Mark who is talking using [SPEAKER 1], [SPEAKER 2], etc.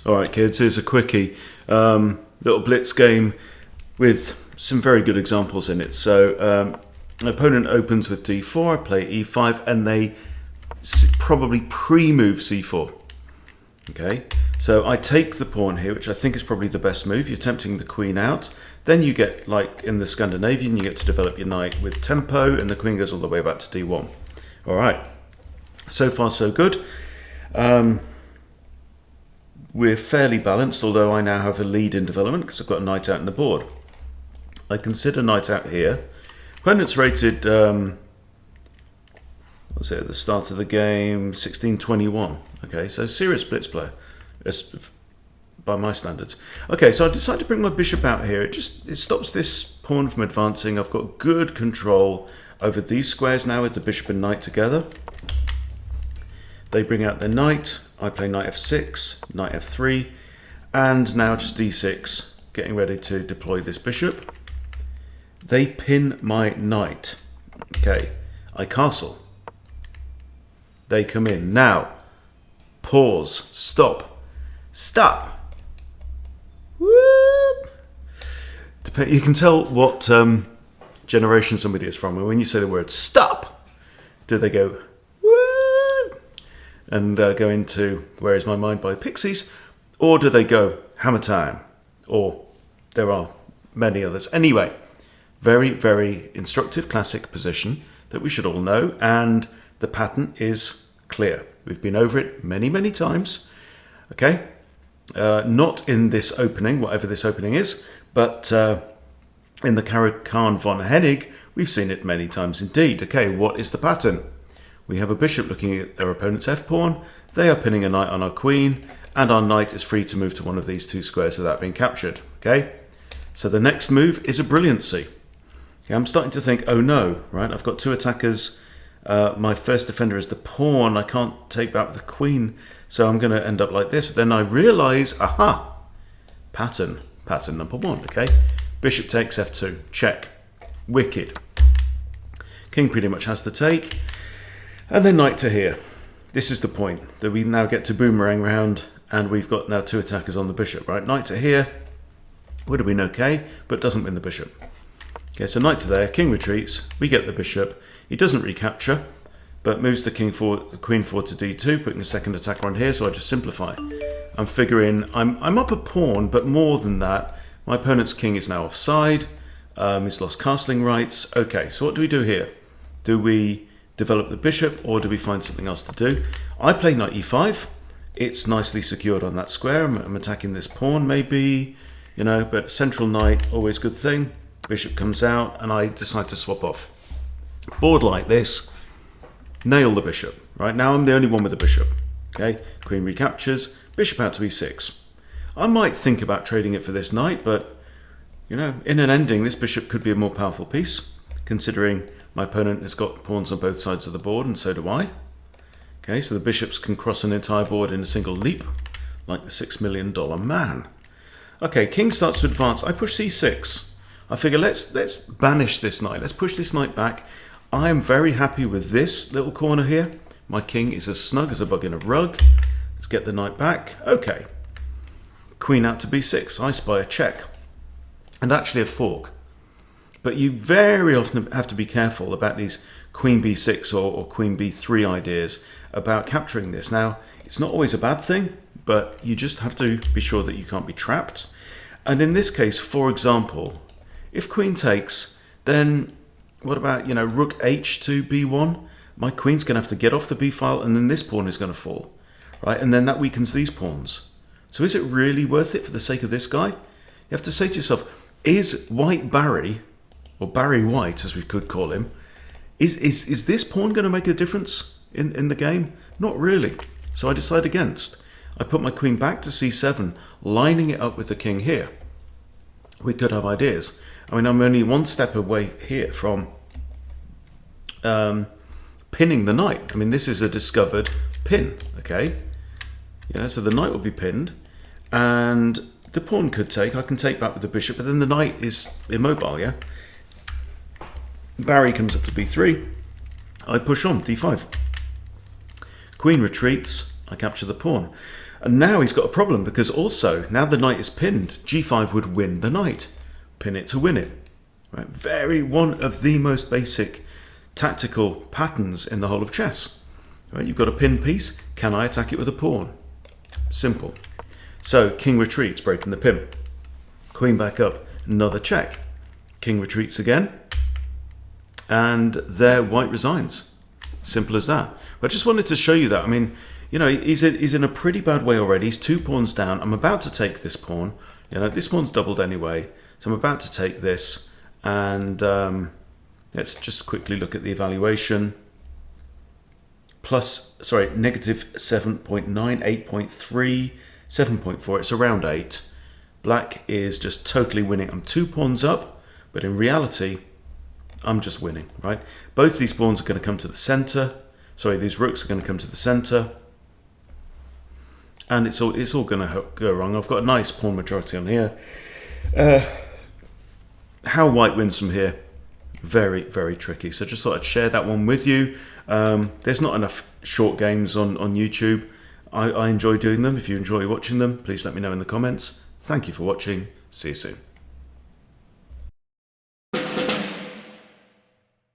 [SPEAKER 1] All right, kids, here's a quickie. Little blitz game with some very good examples in it. So an opponent opens with d4, I play e5, and they probably pre-move c4. Okay, so I take the pawn here, which I think is probably the best move. You're tempting the queen out. Then you get, like in the Scandinavian, you get to develop your knight with tempo, and the queen goes all the way back to d1. All right, so far so good. We're fairly balanced, although I now have a lead in development because I've got a knight out in the board. I consider knight out here. Opponent's rated, what was it, at the start of the game, 1621. Okay, so serious blitz player, by my standards. Okay, so I decided to bring my bishop out here. It stops this pawn from advancing. I've got good control over these squares now with the bishop and knight together. They bring out their knight. I play knight f6, knight f3, and now just d6, getting ready to deploy this bishop. They pin my knight. Okay, I castle. They come in. Now, pause, stop, stop. Whoop. You can tell what generation somebody is from. When you say the word stop, do they go and go into Where Is My Mind by Pixies, or do they go Hammer Time? Or there are many others. Anyway, very, very instructive classic position that we should all know, and the pattern is clear. We've been over it many, many times. Okay, not in this opening, whatever this opening is, but in the Caracan von Hennig, we've seen it many times indeed. Okay, what is the pattern? We have a bishop looking at their opponent's f-pawn. They are pinning a knight on our queen, and our knight is free to move to one of these two squares without being captured. Okay, so the next move is a brilliancy. Okay, I'm starting to think, oh no, right? I've got two attackers. My first defender is the pawn. I can't take back the queen, so I'm going to end up like this. But then I realise, aha, pattern number one. Okay, bishop takes f2, check, wicked. King pretty much has to take. And then knight to here. This is the point that we now get to boomerang round, and we've got now two attackers on the bishop, right? Knight to here would have been okay, but doesn't win the bishop. Okay, so knight to there, king retreats, we get the bishop. He doesn't recapture, but moves the queen forward to d2, putting a second attacker on here, so I just simplify. I'm figuring I'm up a pawn, but more than that, my opponent's king is now offside. He's lost castling rights. Okay, so what do we do here? Do we develop the bishop, or do we find something else to do? I play knight e5. It's nicely secured on that square. I'm attacking this pawn, maybe, you know, but central knight, always good thing. Bishop comes out, and I decide to swap off. Board like this, nail the bishop. Right now, I'm the only one with the bishop. Okay, queen recaptures, bishop out to e6. I might think about trading it for this knight, but, you know, in an ending, this bishop could be a more powerful piece, considering my opponent has got pawns on both sides of the board, and so do I. Okay, so the bishops can cross an entire board in a single leap, like the $6 million man. Okay, king starts to advance. I push c6. I figure let's banish this knight. Let's push this knight back. I am very happy with this little corner here. My king is as snug as a bug in a rug. Let's get the knight back. Okay. Queen out to b6. I spy a check. And actually a fork. But you very often have to be careful about these queen b6 or queen b3 ideas about capturing this. Now, it's not always a bad thing, but you just have to be sure that you can't be trapped. And in this case, for example, if queen takes, then what about, you know, rook h to b1? My queen's going to have to get off the b file, and then this pawn is going to fall, right? And then that weakens these pawns. So is it really worth it for the sake of this guy? You have to say to yourself, is White Barry, or Barry White, as we could call him, is this pawn going to make a difference in the game? Not really. So I decide against. I put my queen back to c7, lining it up with the king here. We could have ideas. I mean, I'm only one step away here from pinning the knight. I mean, this is a discovered pin, okay? You know, so the knight will be pinned, and the pawn could take. I can take back with the bishop, but then the knight is immobile, yeah? Barry comes up to b3. I push on, d5. Queen retreats. I capture the pawn. And now he's got a problem because also, now the knight is pinned, g5 would win the knight. Pin it to win it. Right? One of the most basic tactical patterns in the whole of chess. Right? You've got a pinned piece. Can I attack it with a pawn? Simple. So king retreats, breaking the pin. Queen back up, another check. King retreats again. And there white resigns. Simple as that. But I just wanted to show you that. I mean, you know, he's in a pretty bad way already. He's 2 pawns down. I'm about to take this pawn. You know, this pawn's doubled anyway. So I'm about to take this. And let's just quickly look at the evaluation. Negative 7.9, 8.3, 7.4. It's around 8. Black is just totally winning. I'm 2 pawns up, but in reality, I'm just winning, right? Both these pawns are going to come to the center. Sorry, these rooks are going to come to the center. And it's all going to go wrong. I've got a nice pawn majority on here. How white wins from here? Very, very tricky. So just thought I'd share that one with you. There's not enough short games on YouTube. I enjoy doing them. If you enjoy watching them, please let me know in the comments. Thank you for watching. See you soon.